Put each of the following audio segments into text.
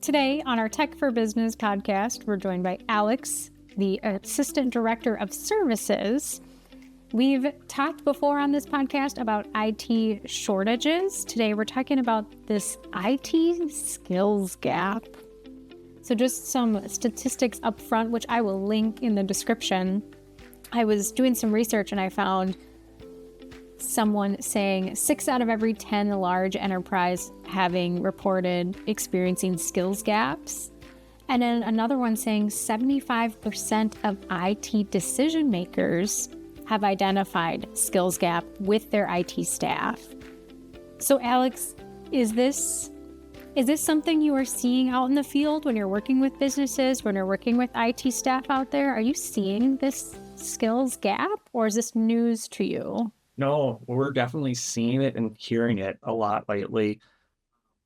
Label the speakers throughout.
Speaker 1: Today on our Tech for Business podcast, we're joined by Alex, the Assistant Director of Services. We've talked before on this podcast about IT shortages. Today, we're talking about this IT skills gap. So just some statistics up front, which I will link in the description. I was doing some research and I found someone saying 6 out of every 10 large enterprise having reported experiencing skills gaps. And then another one saying 75% of IT decision makers have identified skills gap with their IT staff. So Alex, is this something you are seeing out in the field when you're working with businesses, when you're working with IT staff out there? Are you seeing this skills gap, or is this news to you?
Speaker 2: No, we're definitely seeing it and hearing it a lot lately.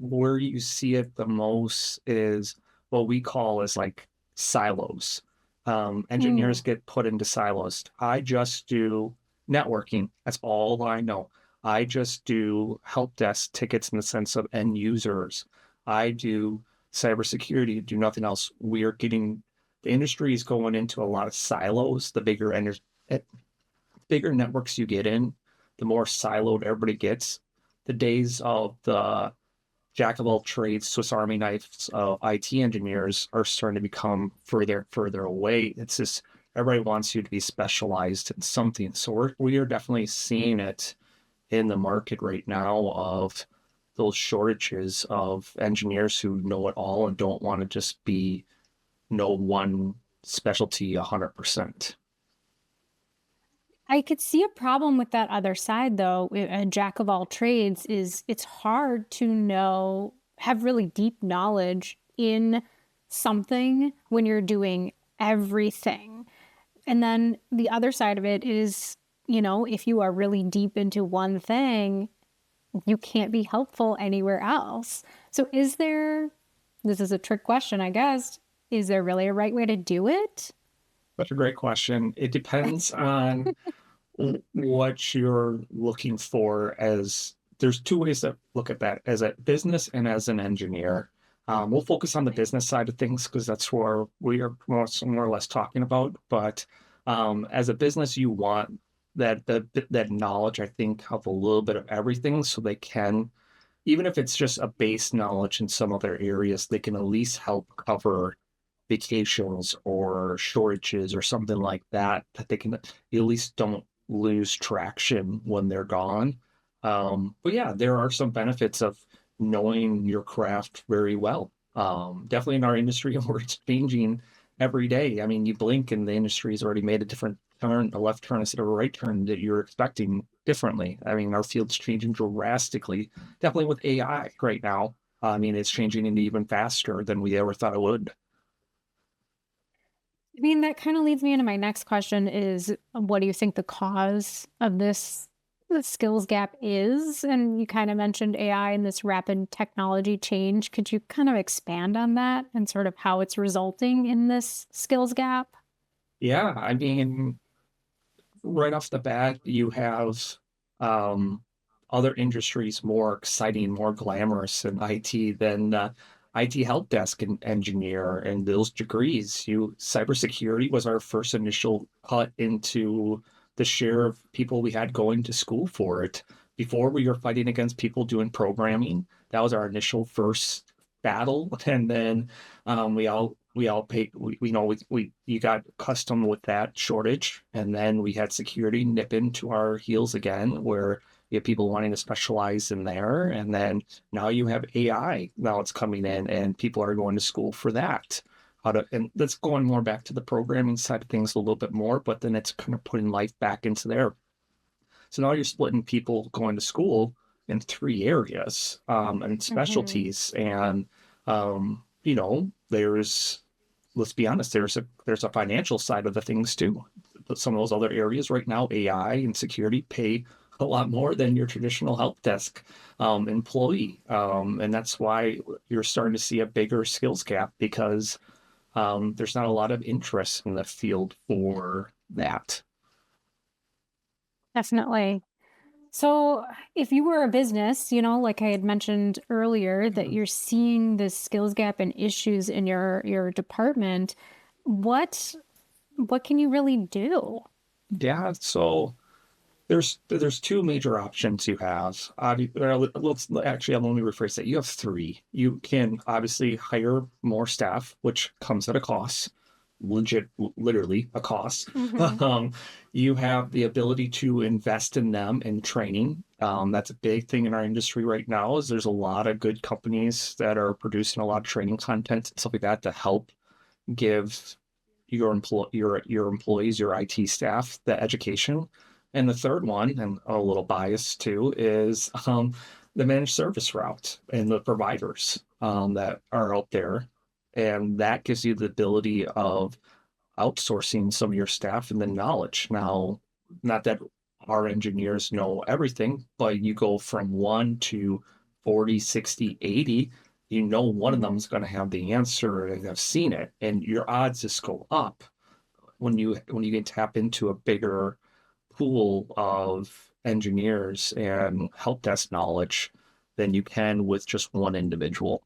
Speaker 2: Where you see it the most is what we call as like silos. Engineers get put into silos. I just do networking. That's all I know. I just do help desk tickets in the sense of end users. I do cybersecurity, do nothing else. The industry is going into a lot of silos. The bigger networks you get in, the more siloed everybody gets. The days of the jack of all trades, Swiss Army knives of IT engineers are starting to become further away. It's just everybody wants you to be specialized in something. So we are definitely seeing it in the market right now of those shortages of engineers who know it all and don't want to just know one specialty 100%.
Speaker 1: I could see a problem with that other side, though. A jack of all trades is it's hard to have really deep knowledge in something when you're doing everything. And then the other side of it is, if you are really deep into one thing, you can't be helpful anywhere else. So this is a trick question, I guess, is there really a right way to do it?
Speaker 2: That's a great question. It depends on what you're looking for. There's two ways to look at that, as a business and as an engineer. We'll focus on the business side of things because that's where we are more or less talking about. But as a business, you want that knowledge, I think, of a little bit of everything, so they can, even if it's just a base knowledge in some other areas, they can at least help cover vacations or shortages or something like that they can at least don't lose traction when they're gone. But yeah, there are some benefits of knowing your craft very well. Definitely in our industry where it's changing every day. I mean, you blink and the industry has already made a different turn, a left turn instead of a right turn that you're expecting differently. I mean, our field's changing drastically, definitely with AI right now. I mean, it's changing even faster than we ever thought it would.
Speaker 1: I mean, that kind of leads me into my next question is, what do you think the cause of the skills gap is? And you kind of mentioned AI and this rapid technology change. Could you kind of expand on that and sort of how it's resulting in this skills gap?
Speaker 2: Yeah, I mean, right off the bat, you have other industries more exciting, more glamorous in IT than IT help desk and engineer and those degrees. Cybersecurity was our first initial cut into the share of people we had going to school for it. Before, we were fighting against people doing programming. That was our initial first battle, and then we all paid. You got accustomed with that shortage, and then we had security nip into our heels again, where you have people wanting to specialize in there, and then now you have AI. Now it's coming in, and people are going to school for that. And that's going more back to the programming side of things a little bit more, but then it's kind of putting life back into there. So now you're splitting people going to school in 3 areas and specialties, and let's be honest, there's a financial side of the things too. But some of those other areas right now, AI and security, pay a lot more than your traditional help desk employee, and that's why you're starting to see a bigger skills gap because there's not a lot of interest in the field for that.
Speaker 1: Definitely. So, if you were a business, like I had mentioned earlier, that
Speaker 2: Mhm.
Speaker 1: you're seeing this skills gap and issues in your department, what what can you really do?
Speaker 2: Yeah, so there's two major options you have. Let's actually let me rephrase that. You have three. You can obviously hire more staff, which comes at a cost, literally a cost.
Speaker 1: Hmm.
Speaker 2: Um, you have the ability to invest in them in training. That's a big thing in our industry right now. Is there's a lot of good companies that are producing a lot of training content and stuff like that to help give your employees, your IT staff, the education. And the third one, and a little biased too, is the managed service route and the providers that are out there. And that gives you the ability of outsourcing some of your staff and the knowledge. Now, not that our engineers know everything, but you go from one to 40, 60, 80, you know one of them
Speaker 1: Hmm.
Speaker 2: is going to have the answer and have seen it. And your odds just go up when you can tap into a bigger pool of engineers and help desk knowledge than you can with just one individual.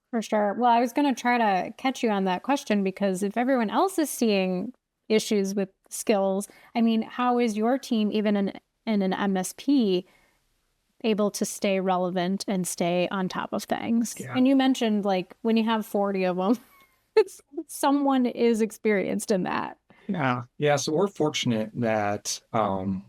Speaker 1: For sure. Well, I was going to try to catch you on that question because if everyone else is seeing issues with skills, I mean, how is your team, even in an MSP, able to stay relevant and stay on top of things?
Speaker 2: Yeah.
Speaker 1: And you mentioned like when you have 40 of them, someone is experienced in that.
Speaker 2: Yeah, yeah. So we're fortunate that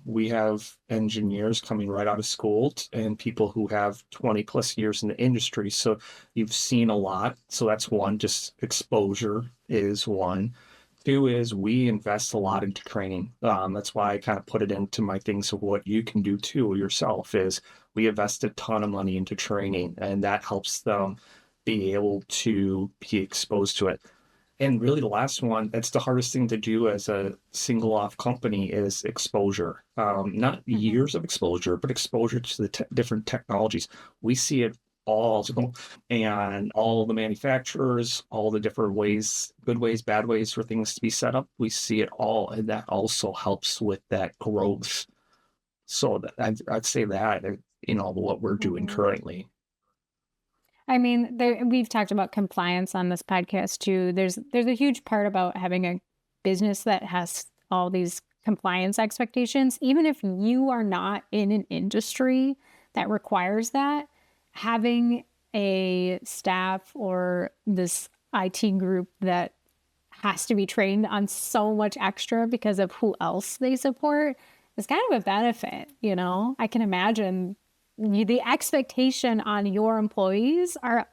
Speaker 2: we have engineers coming right out of school and people who have 20 plus years in the industry. So you've seen a lot. So that's one, just exposure is one. Two is we invest a lot into training. That's why I kind of put it into my things of what you can do too yourself is we invest a ton of money into training and that helps them be able to be exposed to it. And really, the last one, that's the hardest thing to do as a single off company is exposure. Not
Speaker 1: Hmm.
Speaker 2: years of exposure, but exposure to the different technologies. We see it all, and all the manufacturers, all the different ways, good ways, bad ways for things to be set up. We see it all, and that also helps with that growth. So I'd say that, what we're doing
Speaker 1: Hmm.
Speaker 2: currently.
Speaker 1: I mean, we've talked about compliance on this podcast too. There's a huge part about having a business that has all these compliance expectations. Even if you are not in an industry that requires that, having a staff or this IT group that has to be trained on so much extra because of who else they support is kind of a benefit. I can imagine the expectation on your employees are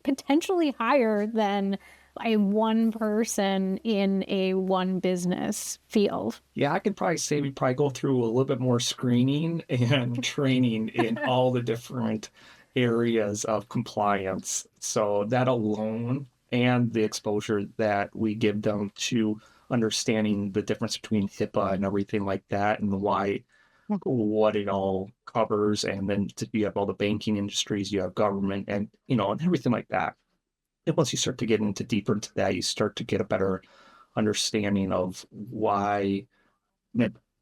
Speaker 1: potentially higher than a one person in a one business field.
Speaker 2: Yeah, I could probably say we probably go through a little bit more screening and training in all the different areas of compliance. So that alone and the exposure that we give them to understanding the difference between HIPAA and everything like that and why what it all covers and then you have all the banking industries, you have government and everything like that. And once you start to get into deeper into that, you start to get a better understanding of why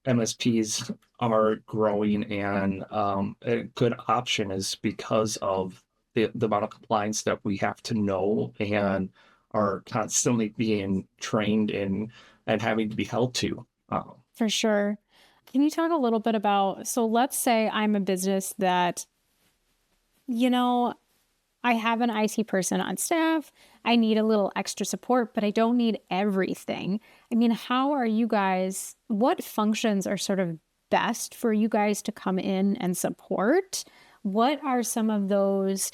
Speaker 2: MSPs are growing, and a good option is because of the amount of compliance that we have to know and are constantly being trained in and having to be held to.
Speaker 1: For sure. Can you talk a little bit about, so let's say I'm a business that, you know, I have an IT person on staff. I need a little extra support, but I don't need everything. I mean, how are you guys, what functions are sort of best for you guys to come in and support? What are some of those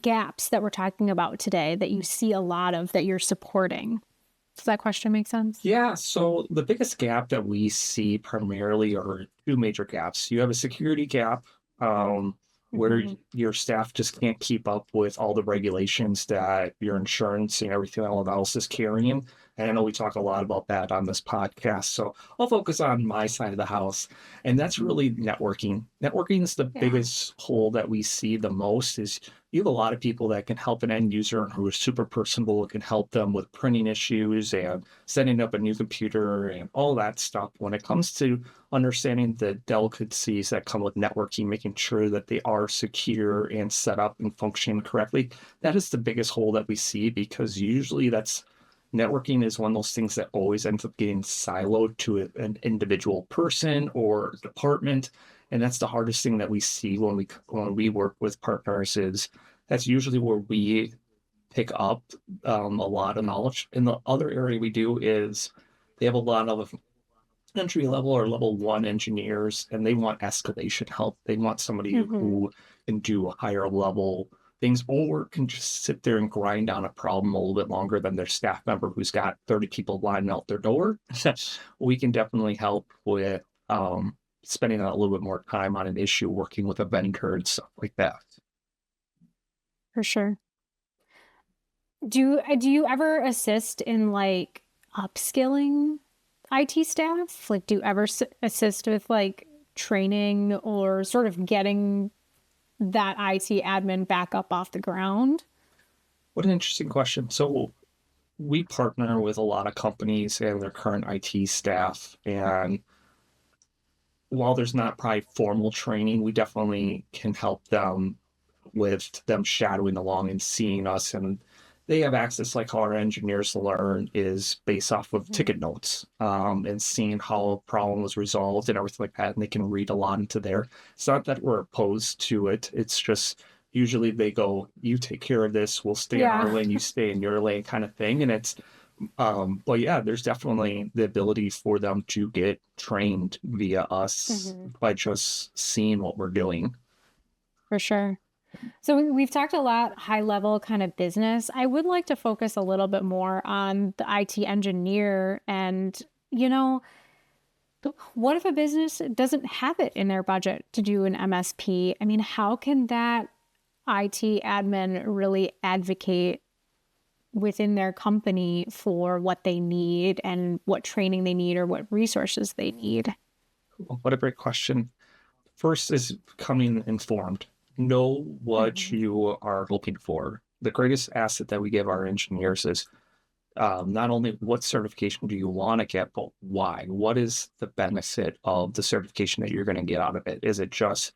Speaker 1: gaps that we're talking about today that you see a lot of that you're supporting? Does that question make sense?
Speaker 2: Yeah, so the biggest gap that we see primarily are two major gaps. You have a security gap, where
Speaker 1: Hmm.
Speaker 2: your staff just can't keep up with all the regulations that your insurance and everything else is carrying. And I know we talk a lot about that on this podcast. So I'll focus on my side of the house. And that's really networking. Networking is the
Speaker 1: Yeah.
Speaker 2: biggest hole that we see the most is you have a lot of people that can help an end user who is super personable. It can help them with printing issues and setting up a new computer and all that stuff. When it comes to understanding the delicacies that come with networking, making sure that they are secure and set up and functioning correctly, that is the biggest hole that we see because usually that's networking is one of those things that always ends up getting siloed to an individual person or department. And that's the hardest thing that we see when we work with partners is that's usually where we pick up a lot of knowledge. And the other area we do is they have a lot of entry level or level one engineers and they want escalation help. They want somebody
Speaker 1: Hmm.
Speaker 2: who can do higher level things or can just sit there and grind on a problem a little bit longer than their staff member who's got 30 people lining out their door. We can definitely help with spending a little bit more time on an issue, working with a vendor and stuff like that.
Speaker 1: For sure. Do you ever assist in like upskilling IT staff? Like, do you ever assist with like training or sort of getting that IT admin back up off the ground?
Speaker 2: What an interesting question. So we partner with a lot of companies and their current IT staff, and while there's not probably formal training, we definitely can help them with them shadowing along and seeing us. And they have access, like how our engineers learn, is based off of
Speaker 1: Mhm.
Speaker 2: ticket notes and seeing how a problem was resolved and everything like that. And they can read a lot into there. It's not that we're opposed to it. It's just usually they go, you take care of this, we'll stay in our
Speaker 1: Yeah.
Speaker 2: lane, you stay in your lane kind of thing. And it's but yeah, there's definitely the ability for them to get trained via us
Speaker 1: Hmm.
Speaker 2: by just seeing what we're doing.
Speaker 1: For sure. So we've talked a lot high level kind of business. I would like to focus a little bit more on the IT engineer and, you know, what if a business doesn't have it in their budget to do an MSP? I mean, how can that IT admin really advocate within their company for what they need and what training they need or what resources they need?
Speaker 2: What a great question. First is becoming informed. Know what
Speaker 1: Hmm.
Speaker 2: you are looking for. The greatest asset that we give our engineers is not only what certification do you want to get, but why? What is the benefit of the certification that you're going to get out of it? Is it just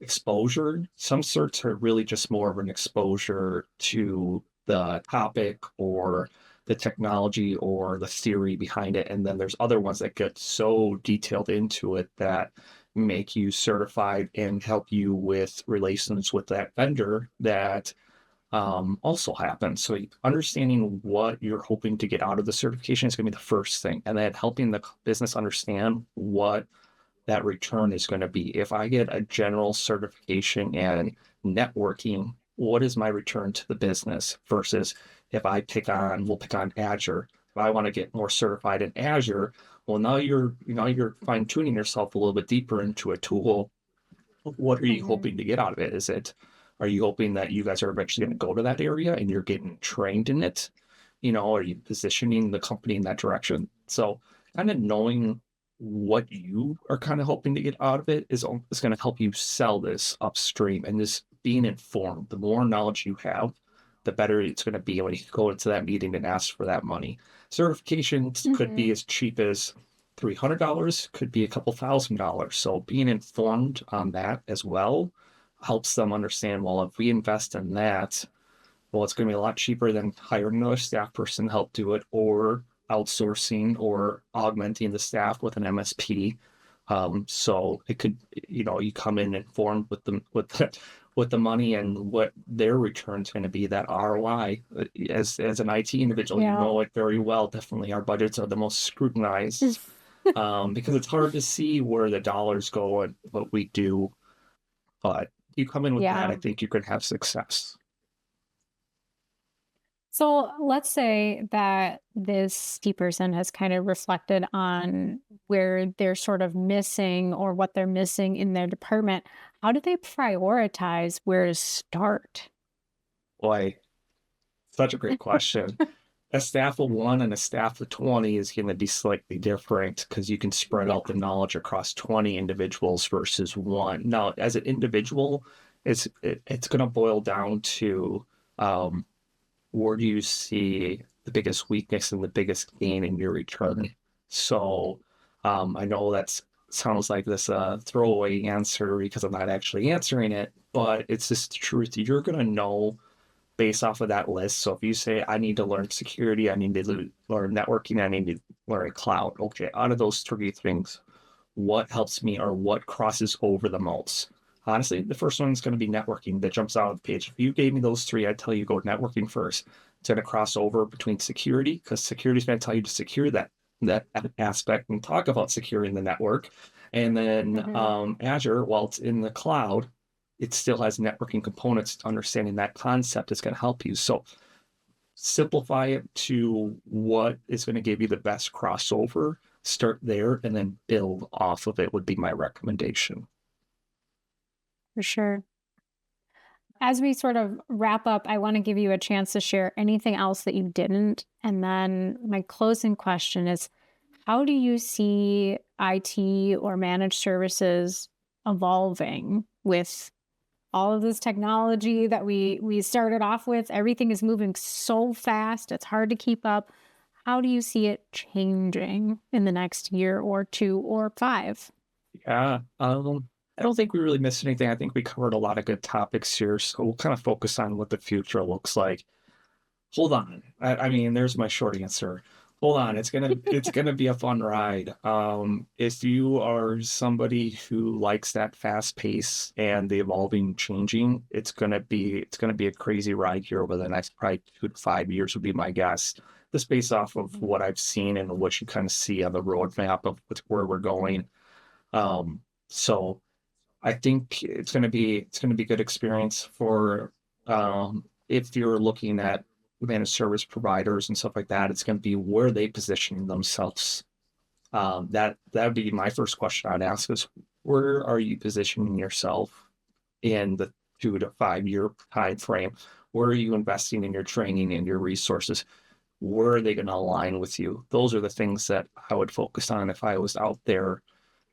Speaker 2: exposure? Some certs are really just more of an exposure to the topic or the technology or the theory behind it. And then there's other ones that get so detailed into it that make you certified and help you with relations with that vendor that also happens. So understanding what you're hoping to get out of the certification is going to be the first thing. And then helping the business understand what that return is going to be. If I get a general certification and networking, what is my return to the business versus if we'll pick on Azure. If I want to get more certified in Azure, well, now you're fine tuning yourself a little bit deeper into a tool. What are you
Speaker 1: Hmm.
Speaker 2: hoping to get out of it? Are you hoping that you guys are eventually going to go to that area and you're getting trained in it? Are you positioning the company in that direction? So kind of knowing what you are kind of hoping to get out of it is going to help you sell this upstream and just being informed. The more knowledge you have, the better it's going to be when you go into that meeting and ask for that money. Certifications could
Speaker 1: Hmm.
Speaker 2: be as cheap as $300, could be a couple $1,000s. So being informed on that as well helps them understand, well, if we invest in that, well, it's going to be a lot cheaper than hiring another staff person to help do it or outsourcing or augmenting the staff with an MSP. So it could, you come in informed with the money and what their return is going to be, that ROI. As an IT individual, you
Speaker 1: Yeah.
Speaker 2: know it very well. Definitely, our budgets are the most scrutinized because it's hard to see where the dollars go and what we do. But you come in with that, I
Speaker 1: Yeah.
Speaker 2: think you could have success.
Speaker 1: So let's say that this key person has kind of reflected on where they're sort of missing or what they're missing in their department. How do they prioritize where to start?
Speaker 2: Boy, such a great question. a staff of 1 and a staff of 20 is going to be slightly different because you can spread out the knowledge across 20 individuals versus 1. Now, as an individual, it's going to boil down to where do you see the biggest weakness and the biggest gain in your return. So I know that sounds like this throwaway answer because I'm not actually answering it, but it's just the truth. You're going to know based off of that list. So if you say, I need to learn security, I need to learn networking, I need to learn cloud. Okay, out of those 3 things, what helps me or what crosses over the most? Honestly, the first one is going to be networking that jumps out of the page. If you gave me those 3, I'd tell you go networking first. It's going to cross over between security because security is going to tell you to secure that aspect and talk about securing the network. And then Azure, while it's in the cloud, it still has networking components. Understanding that concept is going to help you. So simplify it to what is going to give you the best crossover. Start there and then build off of it would be my recommendation.
Speaker 1: For sure. As we sort of wrap up, I want to give you a chance to share anything else that you didn't. And then my closing question is, how do you see IT or managed services evolving with all of this technology that we started off with? Everything is moving so fast. It's hard to keep up. How do you see it changing in the next year or 2 or 5?
Speaker 2: Yeah. I don't think we really missed anything. I think we covered a lot of good topics here. So we'll kind of focus on what the future looks like. Hold on. I mean, there's my short answer. Hold on. It's gonna be a fun ride. If you are somebody who likes that fast pace and the evolving, changing, it's gonna be a crazy ride here over the next probably 2 to 5 years would be my guess. Just based off of what I've seen and what you kind of see on the roadmap of where we're going. So I think it's going to be good experience for if you're looking at managed service providers and stuff like that. It's going to be where they position themselves. That would be my first question I'd ask is, where are you positioning yourself in the 2 to 5 year time frame? Where are you investing in your training and your resources? Where are they going to align with you? Those are the things that I would focus on if I was out there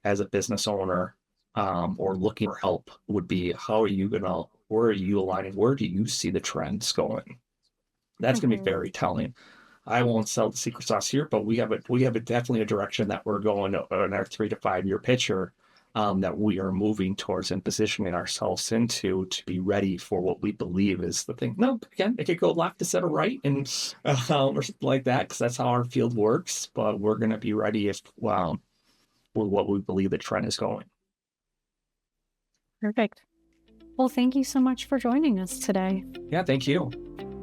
Speaker 2: as a business owner. Or looking for help would be, where are you aligning? Where do you see the trends going? That's going to be very telling. I won't sell the secret sauce here, but we have definitely a direction that we're going in our 3 to 5 year picture that we are moving towards and positioning ourselves into to be ready for what we believe is the thing. No, again, it could go left instead of right and or something like that because that's how our field works. But we're going to be ready with what we believe the trend is going.
Speaker 1: Perfect. Well, thank you so much for joining us today.
Speaker 2: Yeah, thank you.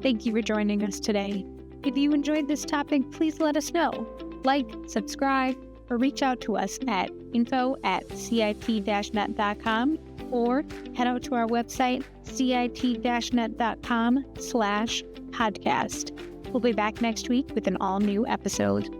Speaker 1: Thank you for joining us today. If you enjoyed this topic, please let us know. Like, subscribe, or reach out to us at info@cit-net.com or head out to our website, cit-net.com/podcast. We'll be back next week with an all-new episode.